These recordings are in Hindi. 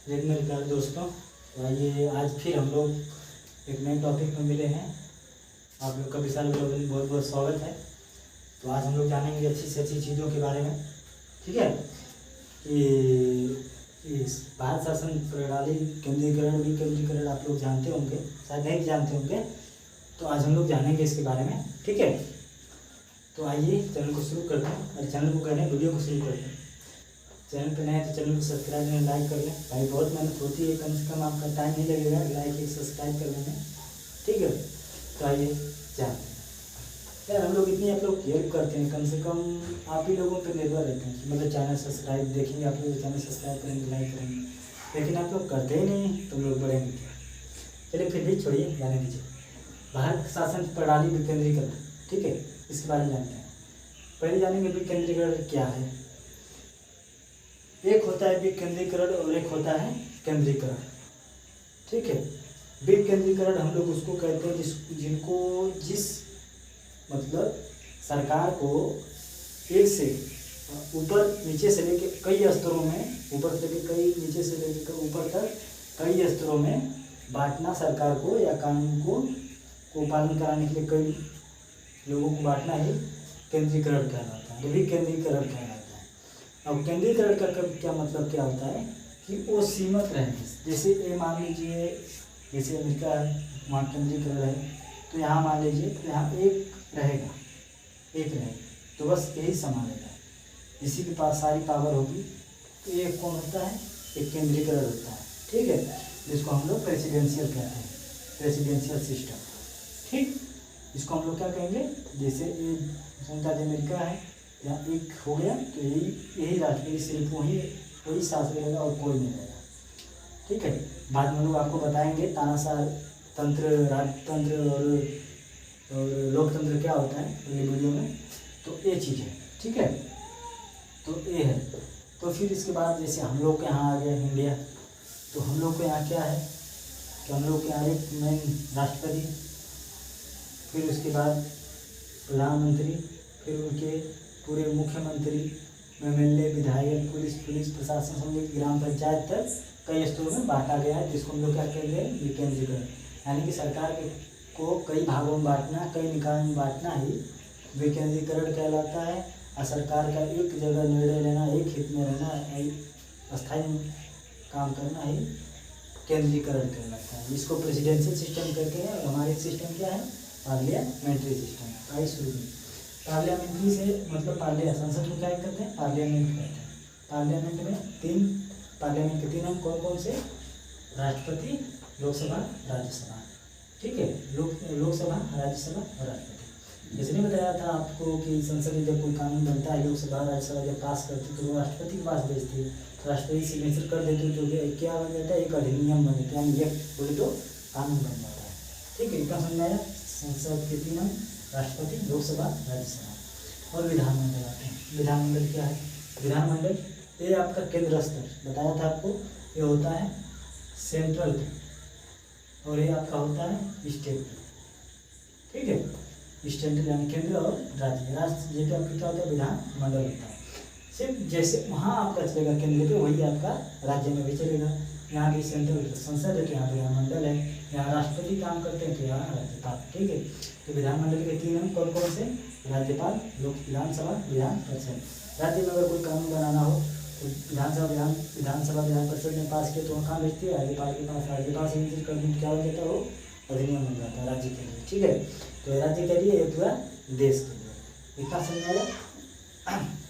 रेड मेरे प्यारे दोस्तों, तो आइए आज फिर हम लोग एक नए टॉपिक में मिले हैं। आप लोग का विशाल ब्लॉग में बहुत बहुत स्वागत है। तो आज हम लोग जानेंगे अच्छी से अच्छी चीज़ों के बारे में, ठीक है। कि इस भारत शासन प्रणाली केंद्रीकरण विकेंद्रीकरण आप लोग जानते होंगे, शायद नहीं जानते होंगे, तो आज हम लोग जानेंगे इसके बारे में, ठीक है। तो आइए चैनल को शुरू करते हैं और चैनल को करें वीडियो को शुरू करते हैं। चैनल पे नए हैं तो चैनल को सब्सक्राइब करें, लाइक कर लें भाई, बहुत मेहनत होती है, कम से कम आपका टाइम नहीं लगेगा लाइक एक सब्सक्राइब करने में, ठीक है। तो आइए जानते हैं। यार हम लोग इतनी आप लोग हेल्प करते हैं, कम से कम आप ही लोगों पर निर्भर रहते हैं कि मतलब चैनल सब्सक्राइब देखेंगे, आप लोग चैनल सब्सक्राइब करेंगे, लाइक करेंगे, लेकिन आप लोग करते ही नहीं तो हम लोग बढ़ेंगे क्या। चलिए फिर भी छोड़िए, जाने दीजिए। भारत शासन प्रणाली विकेंद्रीकरण, ठीक है, इसके बारे में जानते हैं। पहले जानेंगे विकेंद्रीकरण क्या है। एक होता है विकेंद्रीकरण और एक होता है केंद्रीकरण, ठीक है। विकेंद्रीकरण हम लोग उसको कहते हैं जिनको जिस मतलब सरकार को एक से ऊपर नीचे से लेके कई स्तरों में, ऊपर से लेके कई नीचे से लेकर ऊपर तक कई स्तरों में बांटना सरकार को, या कानून को पालन कराने के लिए कई लोगों को बांटना ही केंद्रीकरण कहलाता है, विकेंद्रीकरण कहलाता है। अब केंद्रीकरण का क्या मतलब क्या होता है कि वो सीमित रहेंगे। जैसे ये मान लीजिए, जैसे अमेरिका वहाँ केंद्रीकरण है, तो यहाँ मान लीजिए यहाँ एक रहेगा, तो बस यही संभालेगा, इसी के पास सारी पावर होगी। तो एक कौन होता है, एक केंद्रीकरण होता है, ठीक है, जिसको हम लोग प्रेसिडेंशियल कहते हैं, प्रेसिडेंशियल सिस्टम, ठीक। इसको हम लोग क्या कहेंगे, जैसे ये संयुक्त अमेरिका है, या एक हो गया तो यही राष्ट्रीय सिर्फ वही शासन रहेगा और कोई नहीं रहेगा, ठीक है। बाद में लोग आपको बताएंगे तानाशाह तंत्र, राजतंत्र और लोकतंत्र क्या होता है अगले वीडियो में। तो ये चीज़ है, ठीक है, तो ये है। तो फिर इसके बाद जैसे हम लोग के यहाँ आ गया इंडिया, तो हम लोग के यहाँ क्या है कि हम लोग के यहाँ एक मेन राष्ट्रपति, फिर उसके बाद प्रधानमंत्री, फिर उनके पूरे मुख्यमंत्री, एमएलए, विधायक, पुलिस प्रशासन, समिति, ग्राम पंचायत तक कई स्तरों में बांटा गया है, जिसको हम लोग क्या कहते हैं, विकेंद्रीकरण। यानी कि सरकार को कई भागों में बांटना, कई निकायों में बांटना ही विकेंद्रीकरण कहलाता है। और सरकार का एक जगह निर्णय लेना, एक हित में रहना, स्थायी काम करना ही केंद्रीकरण कहलाता है। इसको प्रेसिडेंशियल सिस्टम कहते हैं। और हमारे सिस्टम क्या है, पार्लियामेंट्री सिस्टम। आइए शुरू में पार्लियामेंट्री से मतलब संसद को क्या करते हैं, पार्लियामेंट कहते हैं। पार्लियामेंट में पार्लियामेंट के 3 अंग कौन कौन से, राष्ट्रपति, लोकसभा, राज्यसभा, ठीक है। लोकसभा, राज्यसभा और राष्ट्रपति। जैसे नहीं बताया था आपको कि संसद में जब कोई कानून बनता है, लोकसभा राज्यसभा जब पास करती तो वो राष्ट्रपति के पास भेजती है, तो राष्ट्रपति सिग्नेचर कर देते तो क्या बन जाता है, एक अधिनियम बन जाता है, यानी एक बोले तो कानून बन जाता है, ठीक है। इतना समझाया। संसद के 3 अंग, राष्ट्रपति, लोकसभा, राज्यसभा। और विधानमंडल आते हैं। विधानमंडल क्या है, विधानमंडल ये आपका केंद्र स्तर, बताया था आपको, ये होता है सेंट्रल, और ये आपका होता है स्टेट, ठीक है। स्टेट यानी केंद्र और राज्य जैसे आपका क्या होता है, विधानमंडल होता है। सिर्फ जैसे वहाँ आपका चलेगा केंद्र पे, वही आपका राज्य में भी चलेगा। यहाँ की सेंट्रल संसद है तो यहाँ विधानमंडल है, यहाँ राष्ट्रपति काम करते हैं तो यहाँ राज्यपाल, ठीक है। तो विधानमंडल के 3 अंग कौन कौन से, राज्यपाल, लोक विधानसभा, विधान परिषद। राज्य में अगर कोई कानून बनाना हो तो विधानसभा विधान परिषद में पास किया तो वहाँ कहाँ भेजती है, राज्यपाल के पास। राज्यपाल से इंतजार कर क्या हो जाता है, वो अधिनियम बन जाता है राज्य के लिए, ठीक है। तो राज्य के लिए, पूरा देश के लिए। इतना समझाया।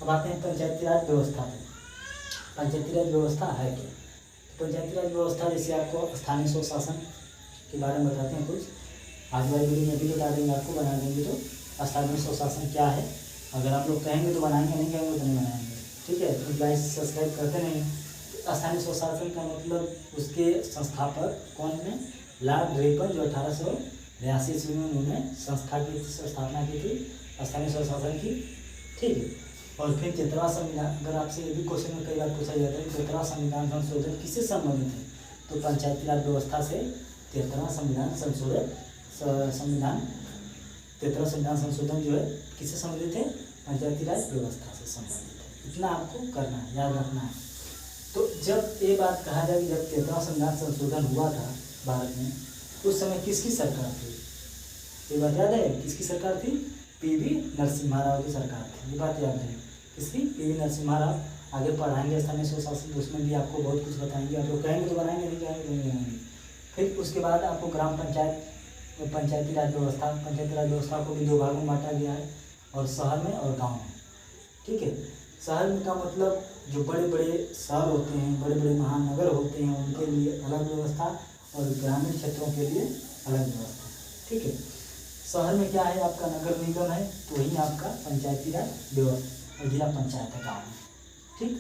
अब आते हैं पंचायती राज व्यवस्था पे। पंचायती राज व्यवस्था है क्या, पंचायती राज व्यवस्था जैसे आपको स्थानीय स्वशासन के बारे में बताते हैं कुछ। आज वाली वीडियो में भी बता देंगे आपको, बना देंगे। तो स्थानीय स्वशासन क्या है, अगर आप लोग कहेंगे तो बनाएंगे, नहीं कहेंगे तो नहीं बनाएंगे, ठीक है। तो गाइस सब्सक्राइब करते नहीं। तो स्थानीय स्वशासन का मतलब उसके संस्थापक कौन है, लॉर्ड रिपन, जो 1882 ईस्वी में उन्होंने स्थापना की थी स्थानीय स्वशासन की, ठीक है। और फिर 13वां संविधान, अगर आपसे ये भी क्वेश्चन में कई बार पूछा जाता है 13वां संविधान संशोधन किससे संबंधित है, तो पंचायती राज व्यवस्था से 13वां संविधान संशोधन 13वां संविधान संशोधन जो है किससे संबंधित है, पंचायती राज व्यवस्था से संबंधित है। इतना आपको करना है, याद रखना है। तो जब ये बात कहा जाए कि जब 13वां संविधान संशोधन हुआ था भारत में, उस समय किसकी सरकार थी? ये बात याद है? किसकी सरकार थी? पीवी नरसिम्हा राव की सरकार थी। ये बात याद है किसकी? पीवी नरसिम्हा राव। आगे पढ़ाएंगे स्थानीय स्वशासन, उसमें भी आपको बहुत कुछ बताएंगे। आप लोग कहेंगे तो बनाएंगे, नहीं कहेंगे तो नहीं बनाएंगे। फिर उसके बाद आपको ग्राम पंचायत, पंचायती राज व्यवस्था, पंचायती राज व्यवस्था को भी दो भागों में बांटा गया है, और शहर में और गाँव में। ठीक है, शहर में का मतलब जो बड़े बड़े शहर होते हैं, बड़े बड़े महानगर होते हैं, उनके लिए अलग व्यवस्था, और ग्रामीण क्षेत्रों के लिए अलग व्यवस्था। ठीक है, शहर में क्या है? आपका नगर निगम है, तो वहीं आपका पंचायती राज व्यवस्था और जिला पंचायत है गाँव में। ठीक,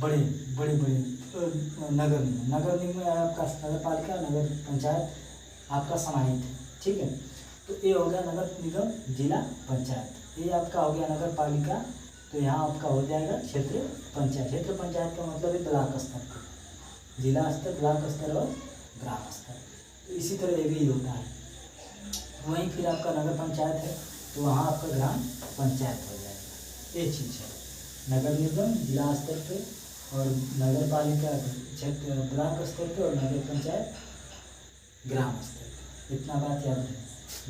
बड़े बड़े बड़े नगर निगम, नगर निगम में आपका नगर पालिका, नगर पंचायत आपका समाहित है। ठीक है, तो ये हो गया नगर निगम, जिला पंचायत। ये आपका हो गया नगर पालिका, तो यहाँ आपका हो जाएगा क्षेत्र पंचायत। क्षेत्र पंचायत का मतलब है ब्लॉक स्तर पर, जिला स्तर, ब्लॉक स्तर और ग्राम स्तर। तो इसी तरह ये भी होता है। वहीं फिर आपका नगर पंचायत है, तो वहाँ आपका ग्राम पंचायत हो जाएगा। ये चीज़ है, नगर निगम जिला स्तर पे, और नगर पालिका क्षेत्र ब्लॉक स्तर पे, और नगर पंचायत ग्राम स्तर पे। इतना बात याद है।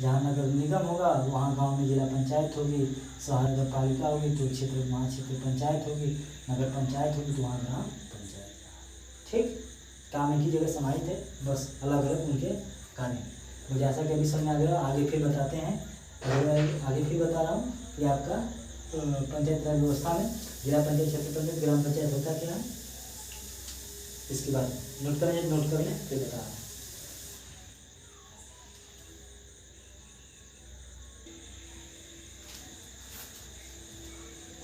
जहाँ नगर निगम होगा वहाँ गांव में जिला पंचायत होगी, शहर नगर पालिका होगी तो क्षेत्र वहाँ क्षेत्र पंचायत होगी, नगर पंचायत होगी तो वहाँ ग्राम पंचायत। ठीक, काम एक ही जगह समाहित है, बस अलग अलग उनके कार्य। तो जैसा कि अभी समझ आ गया, आगे फिर बताते हैं। आगे फिर बता रहा हूँ कि आपका पंचायत राज व्यवस्था में जिला पंचायत, क्षेत्र पंचायत, ग्राम पंचायत होता क्या है। इसके बाद नोट कर लें, फिर बता रहा हूँ।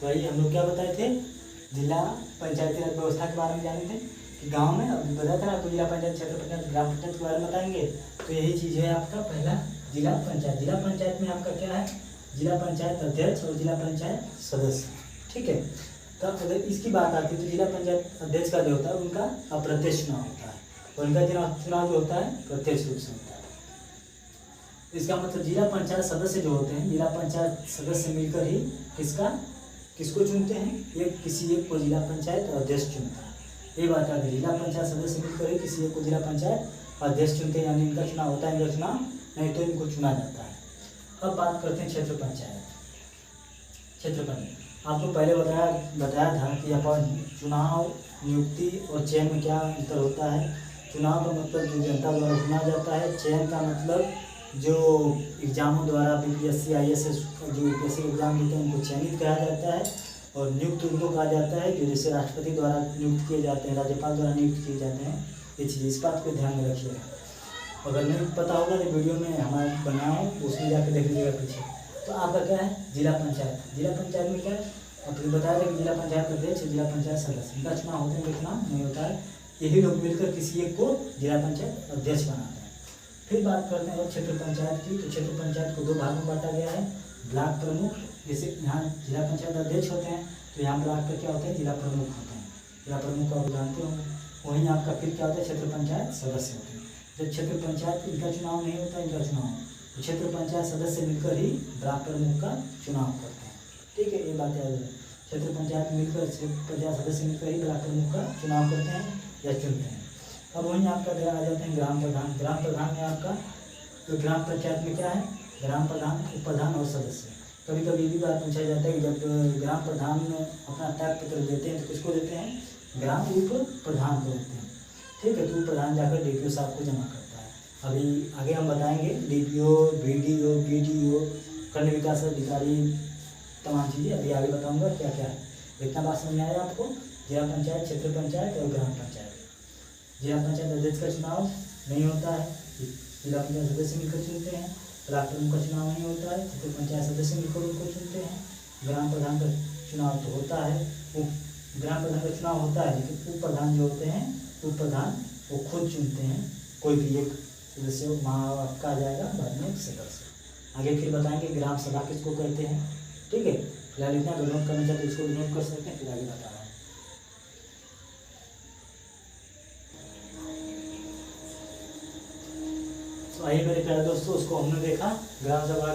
तो आइए, हम लोग क्या बताए थे? जिला पंचायती राज व्यवस्था के बारे में जाने थे कि गांव में, अभी बताया था ना, तो जिला पंचायत, क्षेत्र पंचायत, ग्राम पंचायत के बारे में बताएंगे। तो यही चीज़ है आपका पहला जिला पंचायत। जिला पंचायत में आपका क्या है? जिला पंचायत अध्यक्ष और जिला पंचायत सदस्य। ठीक है, तो अगर इसकी बात आती है तो जिला पंचायत अध्यक्ष का जो होता है उनका अप्रत्यक्ष चुनाव होता है, और उनका चुनाव जो होता है प्रत्यक्ष रूप से होता है। इसका मतलब जिला पंचायत सदस्य जो होते हैं, जिला पंचायत सदस्य मिलकर ही किसको चुनते हैं? एक किसी एक को जिला पंचायत अध्यक्ष चुनता है। ये बात आती है, जिला पंचायत सदस्य मिलकर ही किसी एक को जिला पंचायत अध्यक्ष चुनते हैं, यानी इनका चुनाव होता है, इनका चुनाव नहीं तो इनको चुना जाता है। अब बात करते हैं क्षेत्र पंचायत। क्षेत्र पंचायत आपको पहले बताया था कि अपन चुनाव, नियुक्ति और चयन में क्या अंतर होता है। चुनाव का मतलब जो जनता द्वारा चुना जाता है, चयन का मतलब जो एग्जामों द्वारा बीपीएससी, आईएएस जो यूपीएससी एग्जाम देते हैं उनको चयनित कहा जाता है, और नियुक्त उनको कहा जाता है जो जैसे राष्ट्रपति द्वारा नियुक्त किए जाते हैं, राज्यपाल द्वारा नियुक्त किए जाते हैं। ये चीज़, इस बात को ध्यान में रखिएगा। अगर नहीं पता होगा तो वीडियो में हमारे बनाया हूँ, उसमें जाकर देख लीजिएगा पीछे। तो आपका क्या है? जिला पंचायत। जिला पंचायत में क्या है? आपको बताया था कि जिला पंचायत अध्यक्ष, जिला पंचायत सदस्य, इनका चुनाव होता है, इनका चुनाव नहीं होता है। यही लोग मिलकर किसी एक को जिला पंचायत अध्यक्ष बनाते हैं। फिर बात करते हैं क्षेत्र पंचायत की। तो क्षेत्र पंचायत को दो भागों में बांटा गया है। ब्लॉक प्रमुख, जैसे यहाँ जिला पंचायत अध्यक्ष होते हैं, तो यहाँ ब्लॉक का क्या होता है? जिला प्रमुख होते हैं। जिला प्रमुख को आप जानते हो। वहीं आपका फिर क्या होता है? क्षेत्र पंचायत सदस्य होते हैं। जब क्षेत्र पंचायत इनका चुनाव नहीं होता, इनका चुनाव, तो क्षेत्र पंचायत सदस्य मिलकर ही ब्लॉक प्रमुख का चुनाव करते हैं। ठीक है, ये बात याद है। क्षेत्र पंचायत मिलकर, क्षेत्र पंचायत सदस्य मिलकर ही ब्लॉक प्रमुख का चुनाव करते हैं या चुनते हैं। अब वहीं आपका आ जाते हैं ग्राम प्रधान। ग्राम प्रधान में आपका तो ग्राम पंचायत में क्या है? ग्राम प्रधान, उप प्रधान और सदस्य। कभी कभी ये भी बात पूछा जाता है कि जब ग्राम प्रधान अपना त्याग पत्र देते हैं तो किसको देते हैं? ग्राम उप प्रधान को देते हैं। ठीक है, तो उप प्रधान जाकर डीपीओ साहब को जमा करता है। अभी आगे हम बताएंगे डीपीओ, बीडीओ, बीडीओ, खंड विकास अधिकारी, तमाम चीज़ें अभी आगे बताऊँगा क्या क्या है। इतना बात समझ में आया आपको? जिला पंचायत, क्षेत्र पंचायत और ग्राम पंचायत। जिला पंचायत अध्यक्ष का चुनाव नहीं होता है, जिला पंचायत सदस्य मिलकर चुनते हैं। ब्लॉक प्रमुख का चुनाव नहीं होता है, क्षेत्र पंचायत सदस्य मिलकर उनको चुनते हैं। ग्राम प्रधान का चुनाव तो होता है, ग्राम प्रधान का चुनाव होता है, लेकिन उप प्रधान जो होते हैं, उप प्रधान वो खुद चुनते हैं। कोई भी एक सदस्य वहाँ का आ जाएगा, बाद में सदस्य। आगे फिर बताएंगे ग्राम सभा किसको कहते हैं। ठीक है, फिलहाल इतना अगर नोट करना चाहते इसको नोट कर सकते हैं, फिर आगे बता रहा हूँ। तो आइए मेरे प्यारे दोस्तों, उसको हमने देखा ग्राम सभा,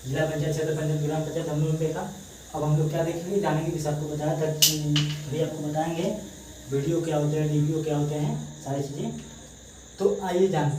जिला पंचायत, क्षेत्र पंचायत, ग्राम पंचायत हम लोगों ने देखा। अब हम लोग क्या देखेंगे, जानेंगे, जैसे आपको बताया था कि अभी आपको बताएंगे वीडियो क्या होते हैं, डीवीओ क्या होते हैं, सारी चीज़ें। तो आइए जानते हैं।